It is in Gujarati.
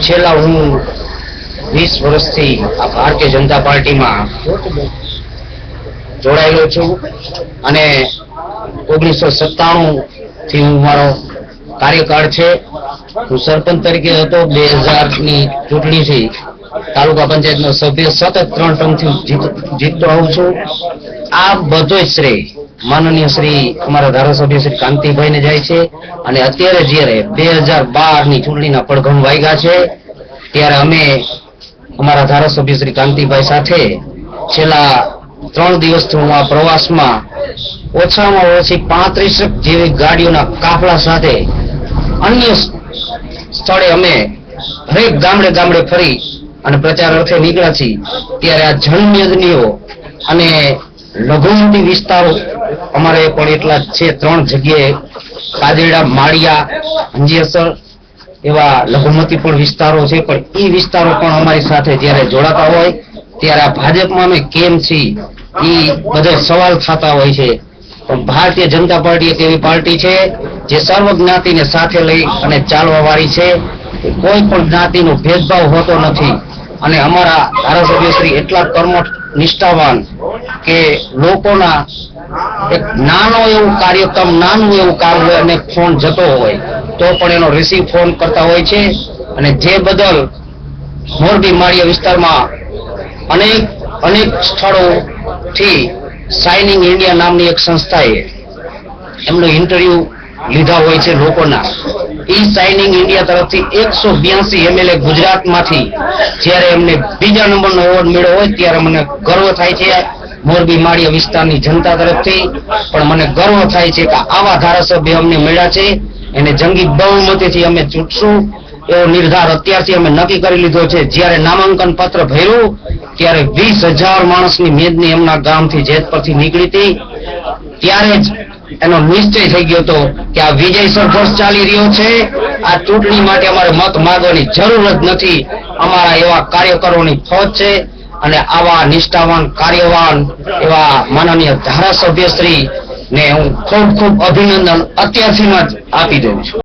છેલ્લા હું 20 વર્ષથી આ ભારતીય જનતા પાર્ટીમાં જોડાયેલો છું અને 1997 થી હું મારો કાર્યકાળ છે. હું સરપંચ તરીકે હતો. 2000 ની ચૂંટણીથી તાલુકા પંચાયતનો સભ્ય સતત 3 ટર્મથી જીતતો આવું છું. આ બધો શ્રેય માનનીય શ્રી અમારા ધારાસભ્ય શ્રી કાંતિભાઈને જાય છે. અને અત્યારે જ્યારે 2012 ની ચૂંટણીના પડઘમ વાગ્યા છે ત્યારે અમે અમારા ધારાસભ્ય શ્રી કાંતિભાઈ સાથે છેલ્લા 3 દિવસથી હું આ પ્રવાસમાં ઓછામાં ઓછી 35 જેવી ગાડીઓના કાફલા સાથે અન્ય સ્થળે અમે હરેક ગામડે ગામડે ફરી અને પ્રચાર અર્થે નીકળ્યા છીએ. ત્યારે આ જનમેદનીઓ અને લઘુમતી વિસ્તારો અમારે પણ એટલા છે. 3 જગ્યાએ કાજેડા, માળિયા, અંજીસર એવા લઘુમતી પણ વિસ્તારો છે. પણ એ વિસ્તારો પણ અમારી સાથે જ્યારે જોડાતા હોય ત્યારે આ ભાજપમાં અમે કેમ છીએ એ બધા સવાલ થતા હોય છે. પણ ભારતીય જનતા પાર્ટી એક એવી પાર્ટી છે જે સર્વ જ્ઞાતિને સાથે લઈ અને ચાલવા વાળી છે. કોઈ પણ જ્ઞાતિનો ભેદભાવ હોતો નથી. અને અમારા ધારાસભ્ય શ્રી એટલા કર્મઠ, નિષ્ઠાવાન કે લોકોના એક નાનો એવું કાર્યક્રમ, નાનું એવું કામ હોય અને ફોન જતો હોય તો પણ એનો રિસીવ ફોન કરતા હોય છે. અને જે બદલ મોરબી માળિયા વિસ્તારમાં અનેક સ્થળોથી શાઇનિંગ ઇન્ડિયા નામની એક સંસ્થાએ એમનો ઇન્ટરવ્યુ લીધા હોય છે લોકોના. એ શાઇનિંગ ઇન્ડિયા તરફથી 182 MLA ગુજરાતમાંથી જ્યારે એમને બીજા નંબરનો એવોર્ડ મળ્યો હોય ત્યારે મને ગર્વ થાય છે. મોરબી માળિયા વિસ્તારની જનતા તરફથી પણ મને ગર્વ થાય છે કે આવા ધારાસભ્ય અમને મળ્યા છે. એને જંગી બહુમતીથી અમે ચૂંટશું એવો નિર્ધાર અત્યારથી અમે નક્કી કરી લીધો છે. જ્યારે નામાંકન પત્ર ભર્યું ત્યારે 20,000 માણસની મેદની એમના ગામથી જેત પરથી નીકળી હતી. ત્યારે જ એનો નિશ્ચય થઈ ગયો હતો કે આ વિજય સંઘર્ષ ચાલી રહ્યો છે. આ ચૂંટણી માટે અમારે મત માંગવાની જરૂર જ નથી. અમારા એવા કાર્યકરોની ફોજ છે અને આવા નિષ્ઠાવાન, કાર્યવાન એવા માનનીય ધારાસભ્ય શ્રી ને હું ખૂબ ખૂબ અભિનંદન અત્યારથી જ આપી દઉં છું.